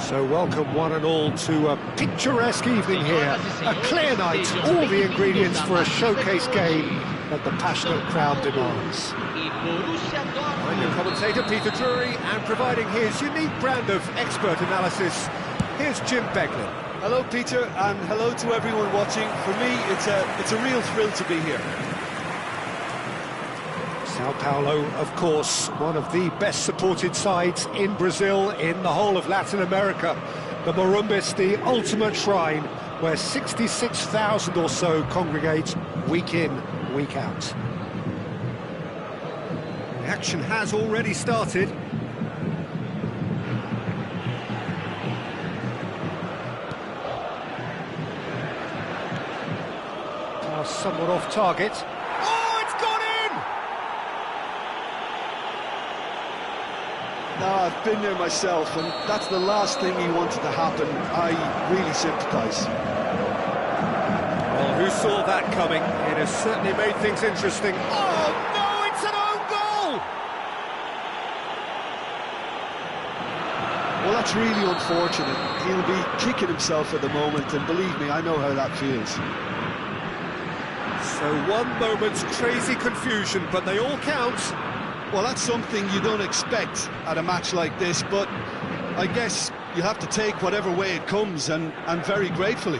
So welcome one and all to a picturesque evening here, a clear night, all the ingredients for a showcase game that the passionate crowd demands. I'm your commentator Peter Drury, and providing his unique brand of expert analysis, here's Jim Beglin. Hello Peter, and hello to everyone watching. For me, it's a real thrill to be here. Sao Paulo, of course, one of the best supported sides in Brazil, in the whole of Latin America. The Morumbis, the ultimate shrine, where 66,000 or so congregate week in, week out. The action has already started. Pass somewhat off target. Now, I've been there myself, and that's the last thing he wanted to happen. I really sympathise. Well, who saw that coming? It has certainly made things interesting. Oh, no, it's an own goal! Well, that's really unfortunate. He'll be kicking himself at the moment, and believe me, I know how that feels. So one moment's crazy confusion, but they all count. Well, that's something you don't expect at a match like this, but I guess you have to take whatever way it comes, and very gratefully.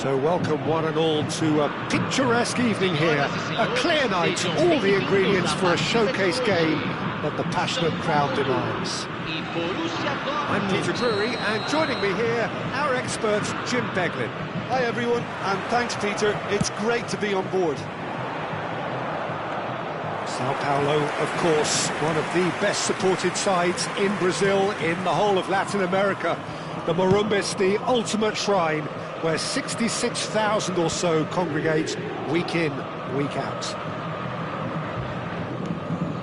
So welcome one and all to a picturesque evening here. A clear night, all the ingredients for a showcase game that the passionate crowd demands. I'm Peter Drury, and joining me here, our expert Jim Beglin. Hi everyone, and thanks Peter, it's great to be on board. Sao Paulo, of course, one of the best supported sides in Brazil, in the whole of Latin America. The Morumbis, the ultimate shrine, where 66,000 or so congregate week in, week out.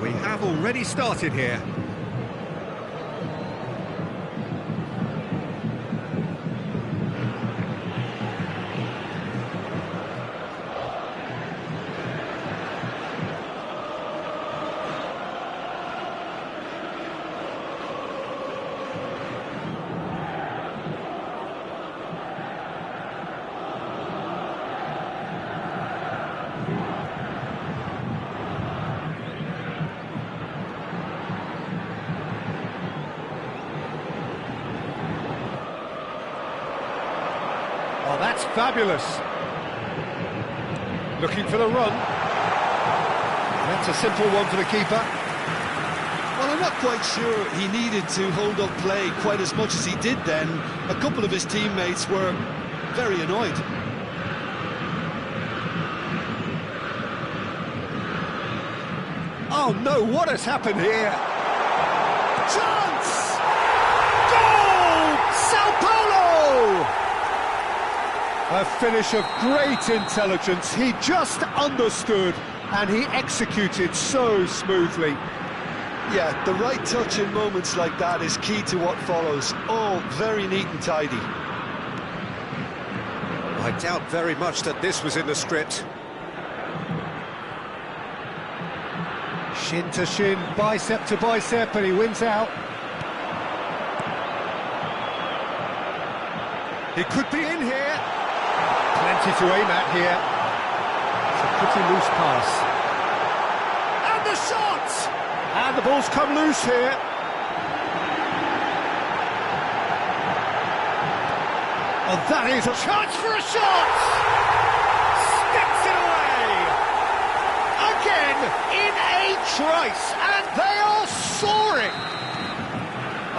We have already started here. Oh, that's fabulous. Looking for the run. That's a simple one for the keeper. Well, I'm not quite sure he needed to hold up play quite as much as he did then. A couple of his teammates were very annoyed. Oh no, what has happened here? Chance! Goal! Sao Paulo! A finish of great intelligence. He just understood and he executed so smoothly. Yeah, the right touch in moments like that is key to what follows. All very neat and tidy. I doubt very much that this was in the script. Shin to shin, bicep to bicep, and he wins out. He could be in here. Plenty to aim at here. It's a pretty loose pass. And the shot! And the ball's come loose here. Oh, that is a chance for a shot! Sticks it away! Again, in a trice, and they are soaring!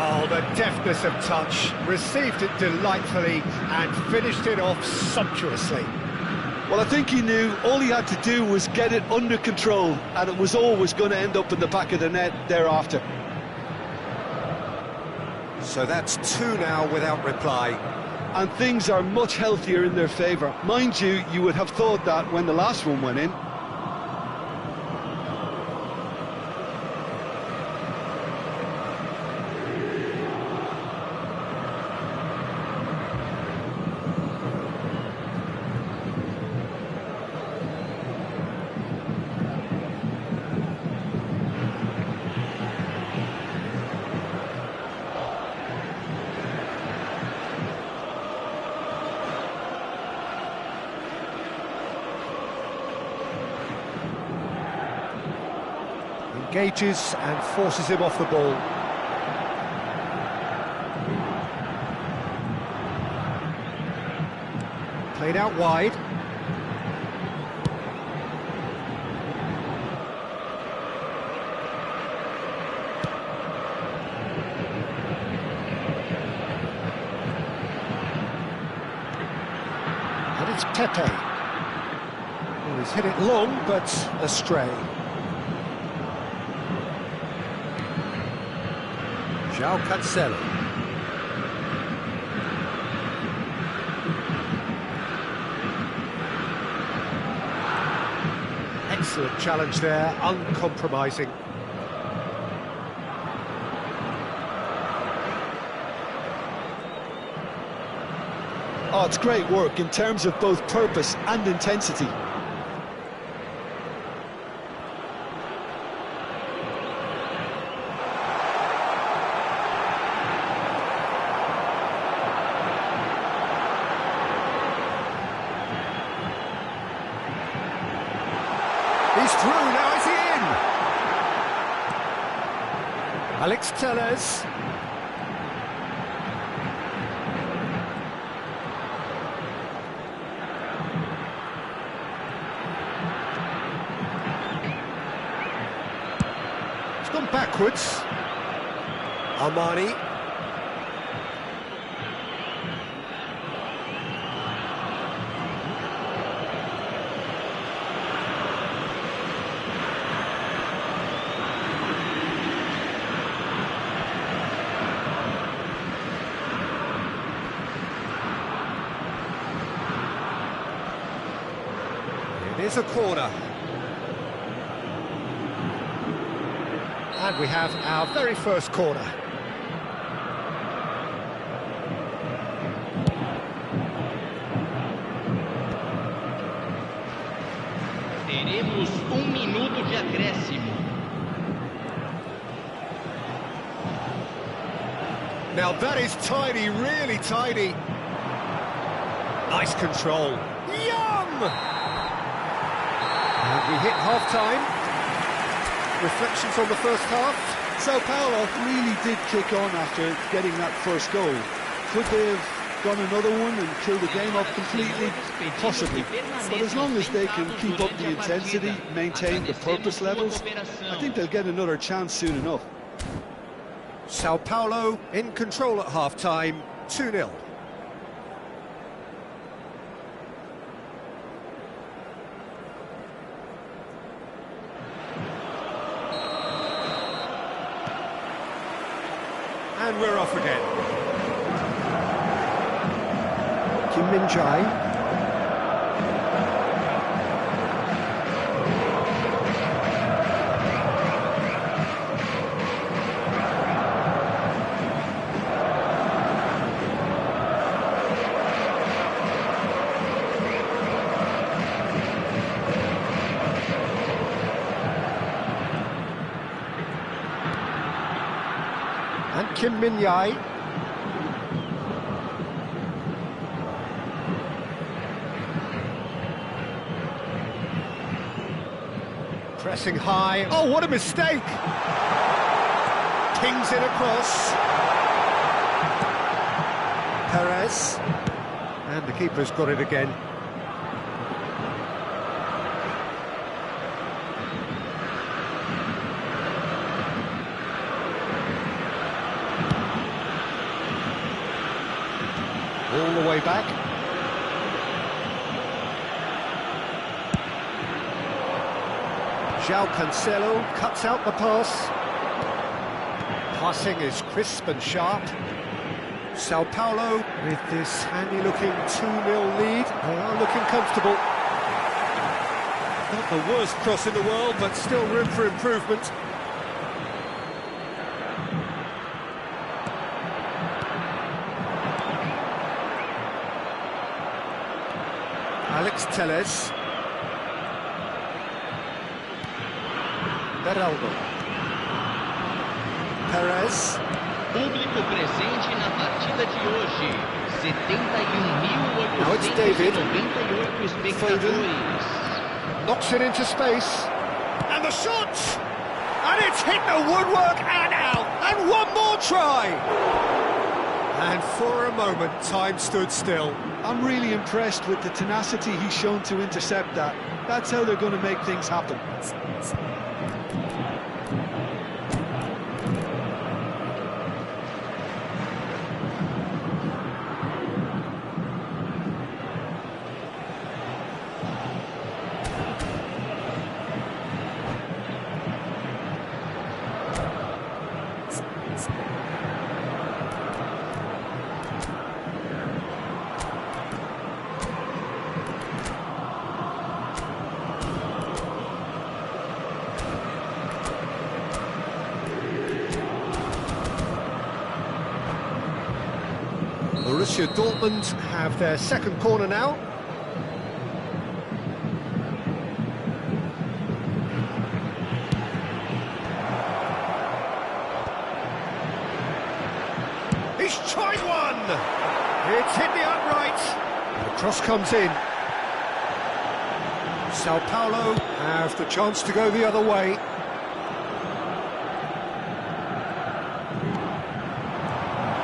Oh, the deftness of touch, received it delightfully and finished it off sumptuously. Well, I think he knew all he had to do was get it under control, and it was always going to end up in the back of the net thereafter. So that's two now without reply. And things are much healthier in their favour. Mind you, you would have thought that when the last one went in. Engages and forces him off the ball. Played out wide. And it's Pepe. Well, he's hit it long, but astray. João Cancelo. Excellent challenge there, uncompromising. Oh, it's great work in terms of both purpose and intensity. He's through, now is he in? Alex Telles. gone backwards. Armani. It is a corner. And we have our very first corner. Teremos minuto de acréscimo. Now that is tidy, really tidy. Nice control. Young! And we hit half-time. Reflections on the first half? Sao Paulo really did kick on after getting that first goal. Could they have gone another one and killed the game up completely? Possibly. But as long as they can keep up the intensity, maintain the purpose levels, I think they'll get another chance soon enough. Sao Paulo in control at half-time, 2-0. And we're off again. Kim Min-jae. And Kim Min-jae. Pressing high. Oh, what a mistake! Pings it across. Perez. And the keeper's got it again. All the way back. João Cancelo cuts out the pass. Passing is crisp and sharp. Sao Paulo, with this handy-looking 2-0 lead, they are looking comfortable. Not the worst cross in the world, but still room for improvement. Alex Telles. Beraldo. Perez. Público presente na partida de hoje. 71.898 espectadores. Knocks it into space. And the shot! And it's hit the woodwork and out. And one more try. And for a moment, time stood still. I'm really impressed with the tenacity he's shown to intercept that. That's how they're going to make things happen. Borussia Dortmund have their second corner now. He's tried one! It's hit the upright. The cross comes in. Sao Paulo have the chance to go the other way.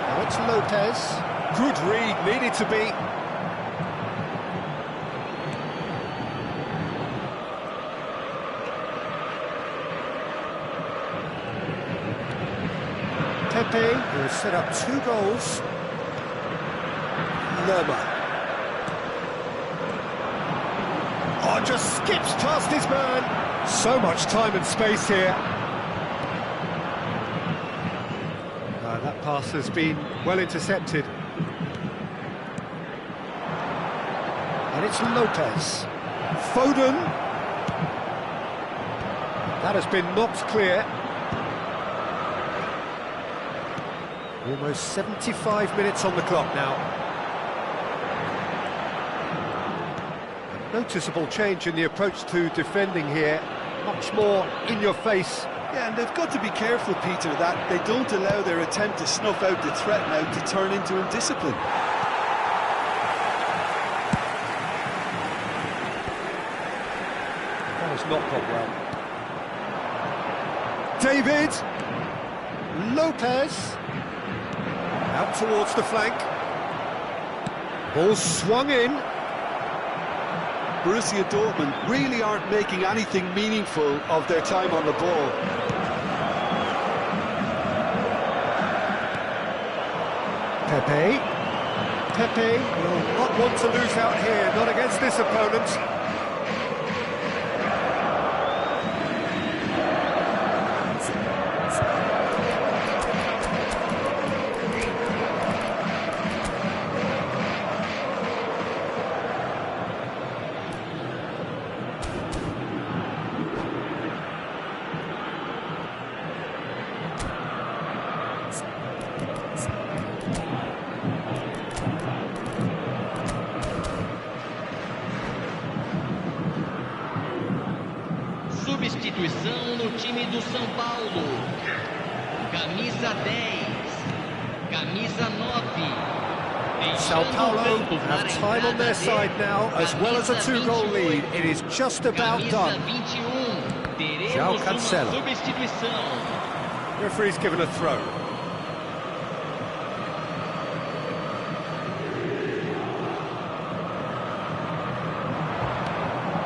Now it's Lopez. Good read, needed to be. Pepe, who has set up 2 goals. Lerma. Oh, just skips past his man. So much time and space here. That pass has been well intercepted. And it's Lopez. Foden. That has been knocked clear. Almost 75 minutes on the clock now. A noticeable change in the approach to defending here. Much more in your face. Yeah, and they've got to be careful, Peter, that they don't allow their attempt to snuff out the threat now to turn into indiscipline. That has not gone well. David. Lopez. Out towards the flank. Ball swung in. Borussia Dortmund really aren't making anything meaningful of their time on the ball. Pepe. Pepe will not want to lose out here, not against this opponent. Substituição no time do São Paulo. Camisa 10, camisa 9. Sao Paulo have time on their side now, as well as a 2-goal lead. It is just about done. João Cancelo. Referee's given a throw.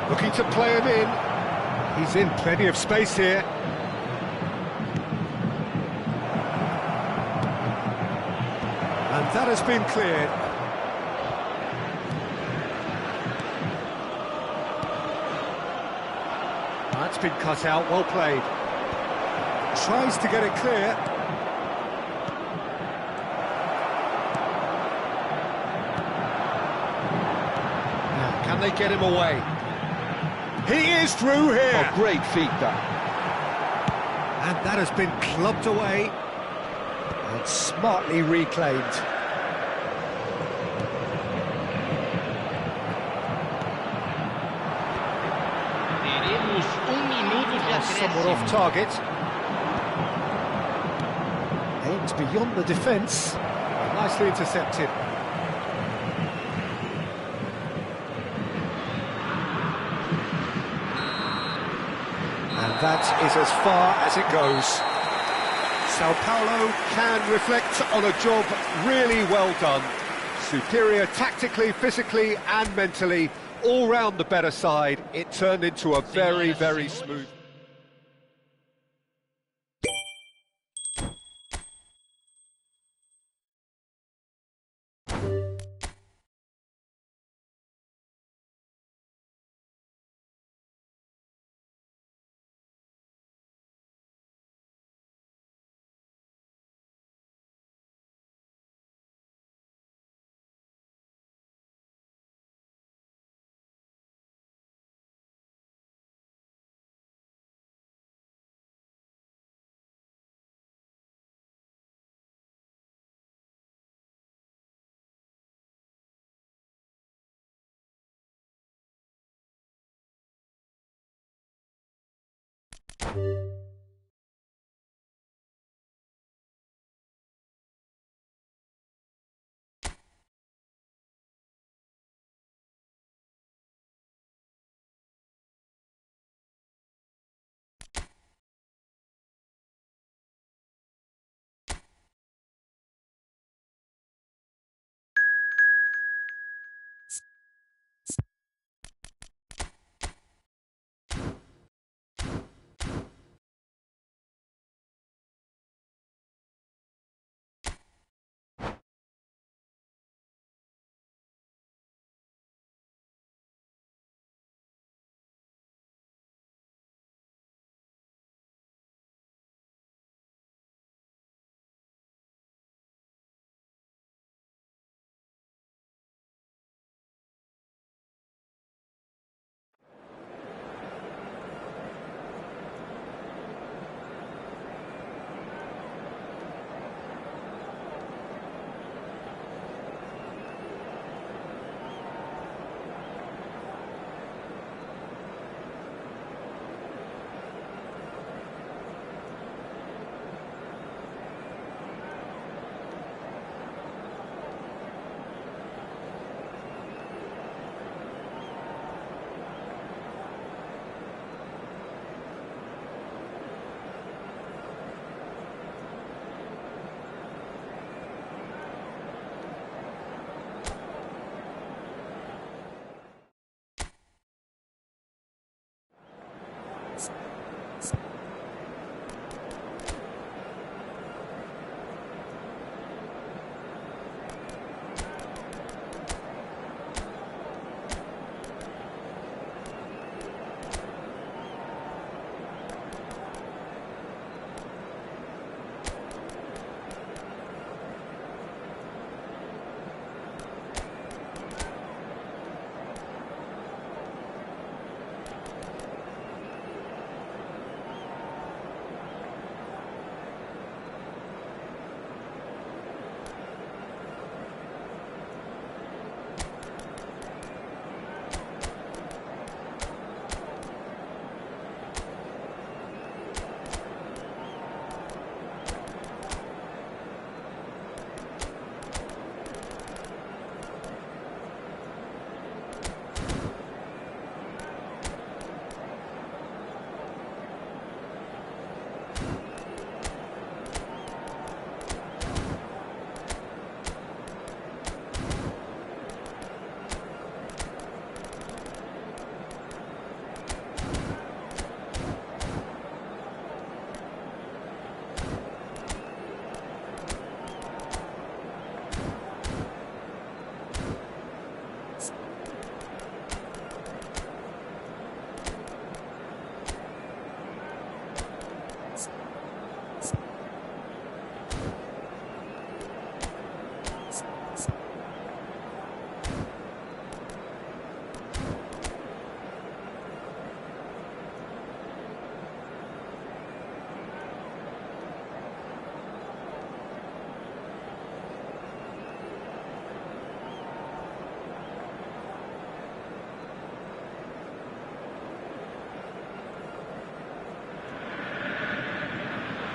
Looking to play him in. He's in plenty of space here. And that has been cleared. That's been cut out, well played. Tries to get it clear. Now, can they get him away? He is through here. Oh, great feat, that. And that has been clubbed away and smartly reclaimed. Somewhat off target. Aimed beyond the defence. Nicely intercepted. And that is as far as it goes. Sao Paulo can reflect on a job really well done. Superior tactically, physically and mentally. All round the better side. It turned into a very, very smooth...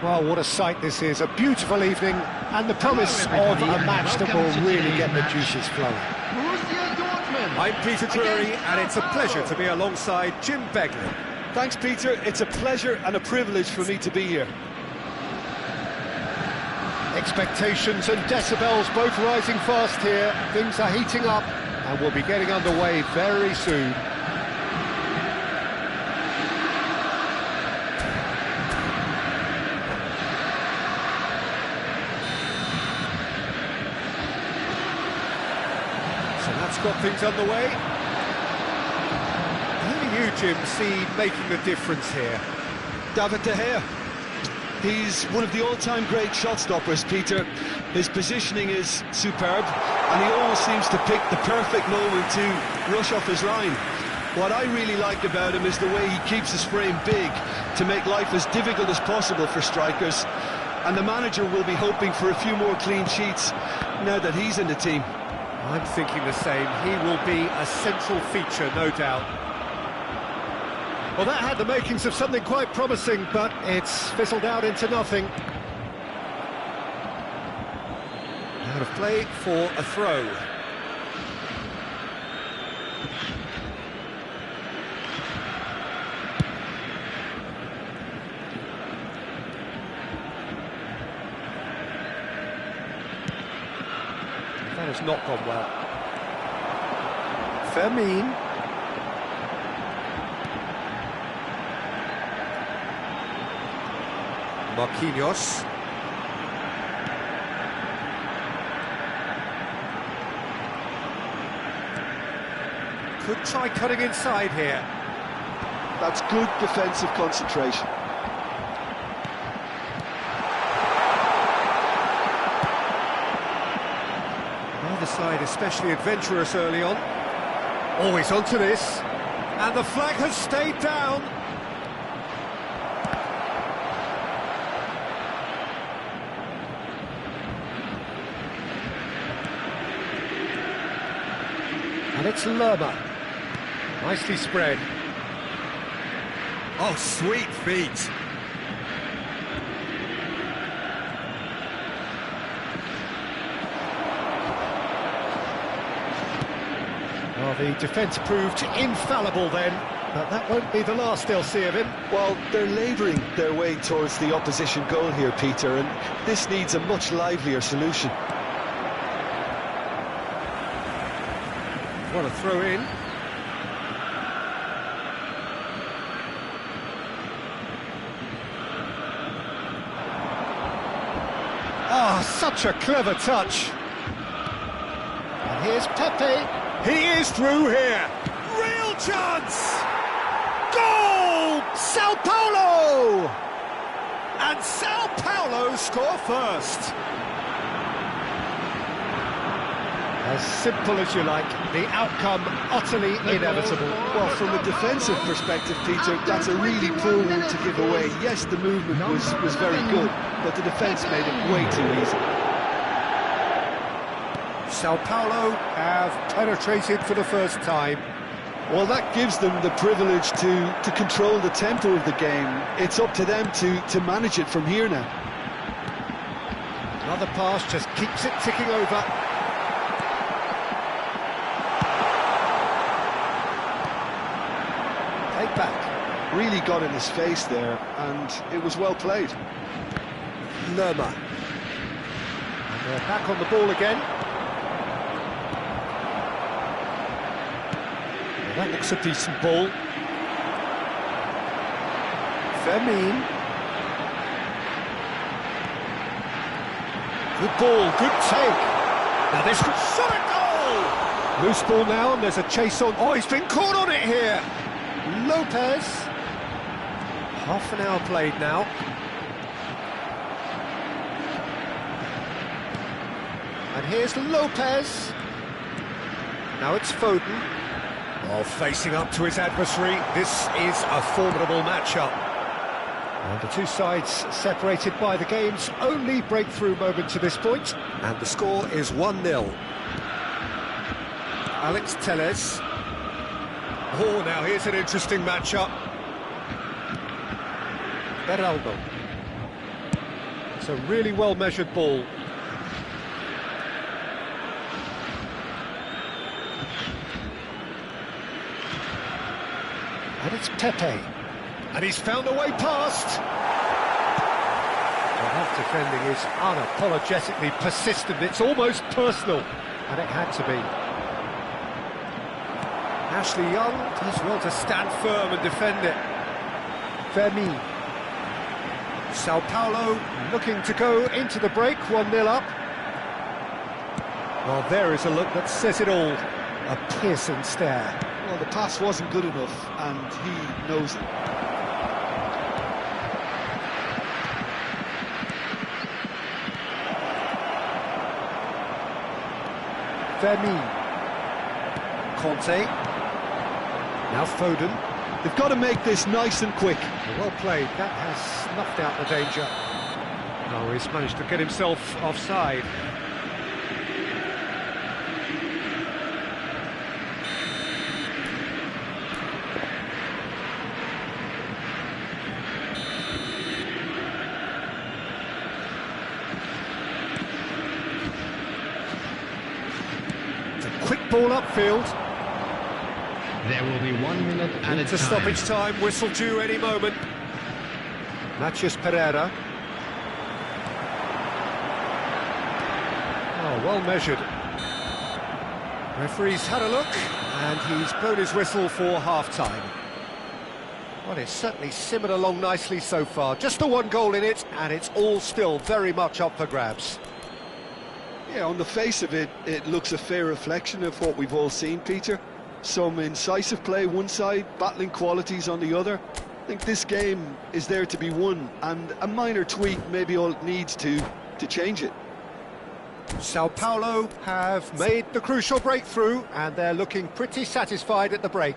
Well, what a sight this is. A beautiful evening and the promise of a match that will really get the juices flowing. I'm Peter Drury, and it's a pleasure to be alongside Jim Begley. Thanks, Peter. It's a pleasure and a privilege for me to be here. Expectations and decibels both rising fast here. Things are heating up and we'll be getting underway very soon. So that's got things underway. Who do you, Jim, see making the difference here? David De Gea. He's one of the all-time great shot stoppers, Peter. His positioning is superb, and he always seems to pick the perfect moment to rush off his line. What I really like about him is the way he keeps his frame big to make life as difficult as possible for strikers. And the manager will be hoping for a few more clean sheets now that he's in the team. I'm thinking the same. He will be a central feature, no doubt. Well, that had the makings of something quite promising, but it's fizzled out into nothing. Out of play for a throw. That has not gone well. Fermin. Marquinhos. Could try cutting inside here. That's good defensive concentration. Neither side especially adventurous early on. Always onto this. And the flag has stayed down. And it's Lerma. Nicely spread. Oh, sweet feet. Well, the defence proved infallible then, but that won't be the last they'll see of him. Well, they're labouring their way towards the opposition goal here, Peter, and this needs a much livelier solution. What a throw in. Ah, such a clever touch. And here's Pepe. He is through here. Real chance. Goal! Sao Paulo! And Sao Paulo score first. As simple as you like, the outcome utterly inevitable. Well, from a defensive perspective, Peter, that's a really poor one to give away. Yes, the movement was very good, but the defence made it way too easy. Sao Paulo have penetrated for the first time. Well, that gives them the privilege to control the tempo of the game. It's up to them to manage it from here now. Another pass just keeps it ticking over. Take back. Really got in his face there, and it was well played. Lerma. And they're back on the ball again. Well, that looks a decent ball. Fermin. Good ball, good take. Now this could shot a goal! Loose ball now, and there's a chase on. Oh, he's been caught on it here! Lopez. Half an hour played now. And here's Lopez. Now it's Foden. Oh, facing up to his adversary. This is a formidable matchup. And the two sides separated by the game's only breakthrough moment to this point. And the score is 1-0. Alex Telles. Oh, now here's an interesting matchup. Beraldo. It's a really well-measured ball. And it's Pepe. And he's found a way past. Well, that defending is unapologetically persistent. It's almost personal. And it had to be. Ashley Young does well to stand firm and defend it. Fermi. Sao Paulo looking to go into the break, 1-0 up. Well, there is a look that says it all. A piercing stare. Well, the pass wasn't good enough, and he knows it. Fermi. Conte. Now Foden. They've got to make this nice and quick. Well played, that has snuffed out the danger. Oh, he's managed to get himself offside. It's a quick ball upfield. There will be 1 minute at a Into time. stoppage time, whistle due any moment. Matias Pereira. Oh, well measured. Referee's had a look, and he's blown his whistle for half-time. Well, it's certainly simmered along nicely so far. Just the one goal in it, and it's all still very much up for grabs. Yeah, on the face of it, it looks a fair reflection of what we've all seen, Peter. Some incisive play one side, battling qualities on the other. I think this game is there to be won, and a minor tweak maybe all it needs to change it. Sao Paulo have made the crucial breakthrough, and they're looking pretty satisfied at the break.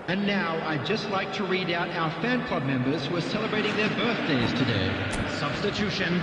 And now, I'd just like to read out our fan club members who are celebrating their birthdays today. Substitution.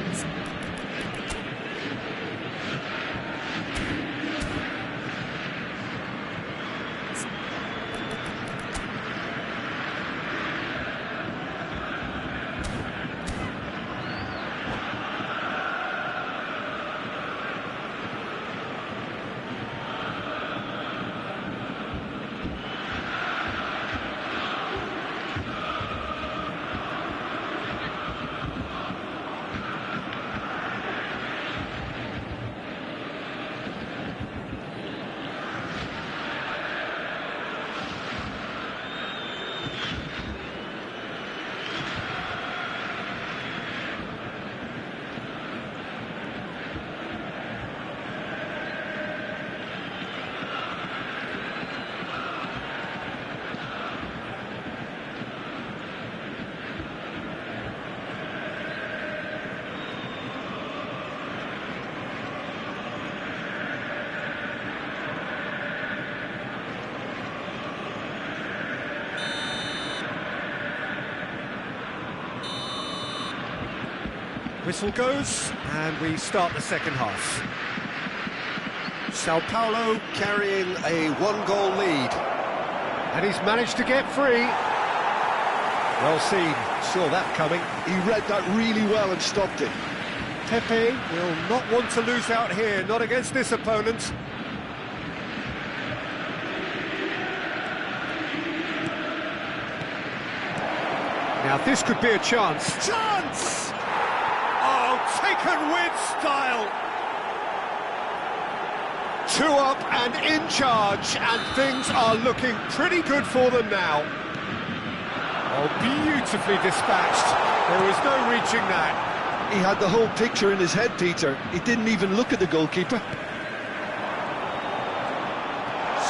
Whistle goes, and we start the second half. Sao Paulo carrying a one-goal lead. And he's managed to get free. Well seen, saw that coming. He read that really well and stopped it. Pepe will not want to lose out here, not against this opponent. Now this could be a chance. Chance! Oh, taken with style. 2 up and in charge, and things are looking pretty good for them now. Oh, beautifully dispatched. There was no reaching that. He had the whole picture in his head, Peter. He didn't even look at the goalkeeper.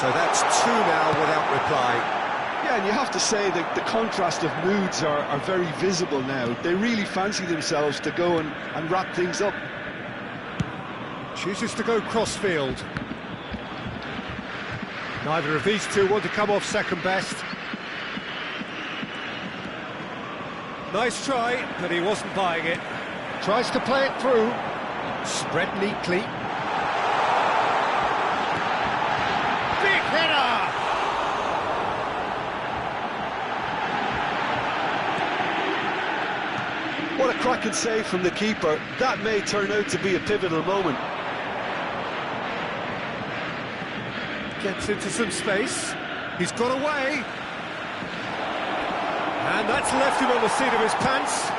So that's 2 now without reply. Yeah, and you have to say that the contrast of moods are very visible now. They really fancy themselves to go and wrap things up. Chooses to go crossfield. Neither of these two want to come off second best. Nice try, but he wasn't buying it. Tries to play it through. Spread neatly. Big header! What a cracking save from the keeper. That may turn out to be a pivotal moment. Gets into some space. He's got away. And that's left him on the seat of his pants.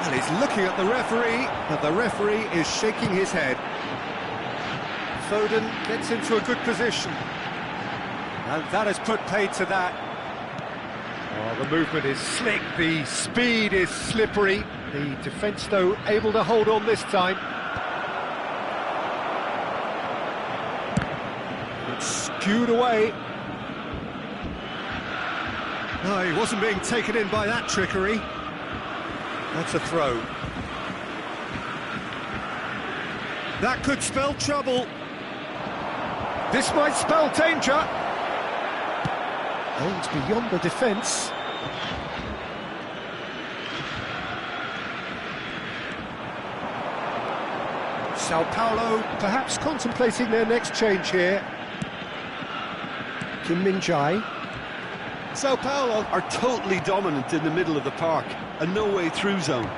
And he's looking at the referee, but the referee is shaking his head. Foden gets into a good position. And that has put paid to that. Oh, the movement is slick, the speed is slippery. The defence, though, able to hold on this time. It's skewed away. No, he wasn't being taken in by that trickery. That's a throw. That could spell trouble. This might spell danger. Oh, it's beyond the defence. Sao Paulo perhaps contemplating their next change here. Kim Min-jae. Sao Paulo are totally dominant in the middle of the park, a no-way-through zone.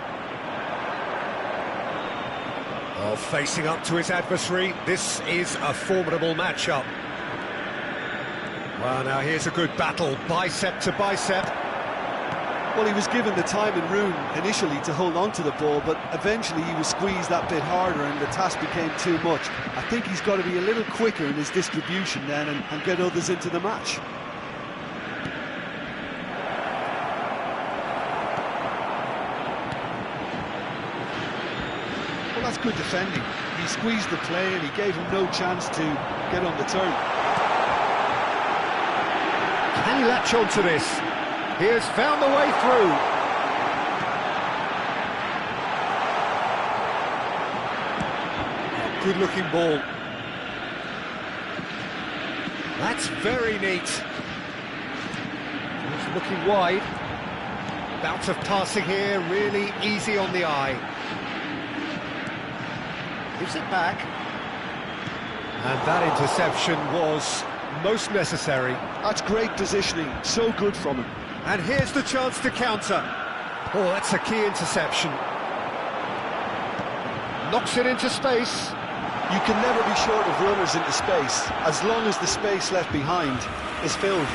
Oh, facing up to his adversary, this is a formidable matchup. Well, now here's a good battle, bicep to bicep. Well, he was given the time and room initially to hold on to the ball, but eventually he was squeezed that bit harder and the task became too much. I think he's got to be a little quicker in his distribution then and get others into the match. Well, that's good defending. He squeezed the play and he gave him no chance to get on the turn. Can he latch on to this? He has found the way through. Good-looking ball. That's very neat. He's looking wide. Bout of passing here, really easy on the eye. Gives it back. And that interception was most necessary. That's great positioning, so good from him. And here's the chance to counter. Oh, that's a key interception. Knocks it into space. You can never be short of runners into space, as long as the space left behind is filled.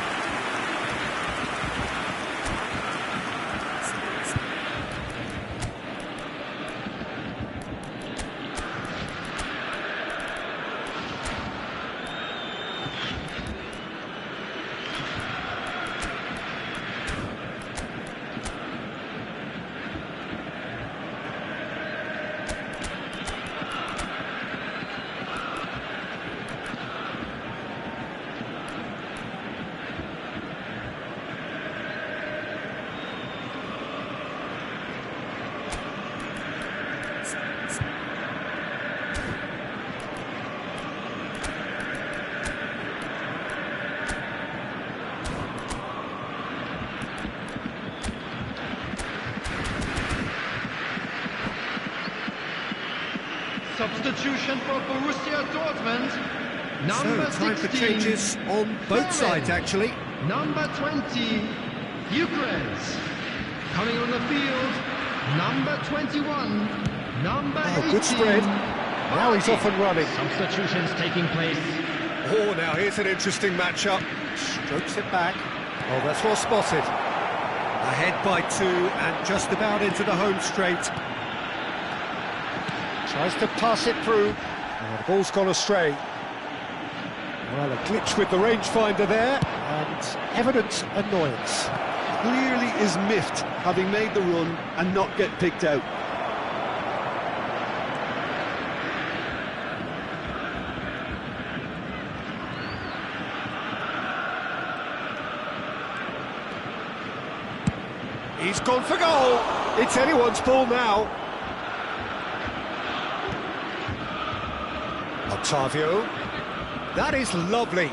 Substitution for Borussia Dortmund. Number So, time 16, for changes on both sides, actually. Number 20, Ukraine. Coming on the field, number 21, number 18. Good spread. Now he's off and running. Substitutions taking place. Oh, now here's an interesting matchup. Strokes it back. Oh, that's well spotted. Ahead by 2 and just about into the home straight. Tries to pass it through. Oh, the ball's gone astray. Well, a glitch with the rangefinder there, and evident annoyance. Clearly is miffed, having made the run and not get picked out. He's gone for goal. It's anyone's ball now. Octavio. That is lovely.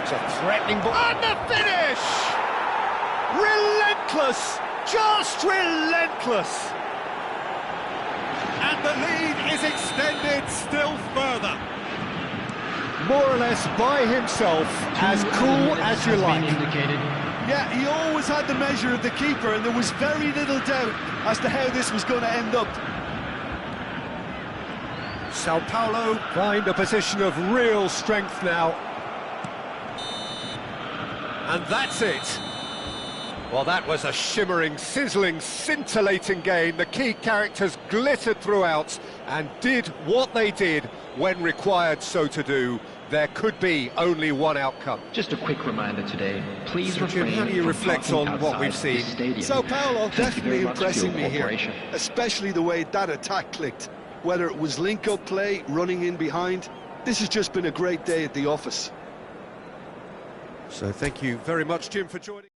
It's a threatening ball. And the finish! Relentless! Just relentless! And the lead is extended still further. More or less by himself, as cool as you like. Yeah, he always had the measure of the keeper, and there was very little doubt as to how this was going to end up. Sao Paulo find a position of real strength now. And that's it. Well, that was a shimmering, sizzling, scintillating game. The key characters glittered throughout and did what they did when required so to do. There could be only one outcome. Just a quick reminder today, please So, Jim, how do you reflect on what we've seen? Sao Paulo definitely impressing me here, especially the way that attack clicked. Whether it was link-up play, running in behind, this has just been a great day at the office. So thank you very much, Jim, for joining.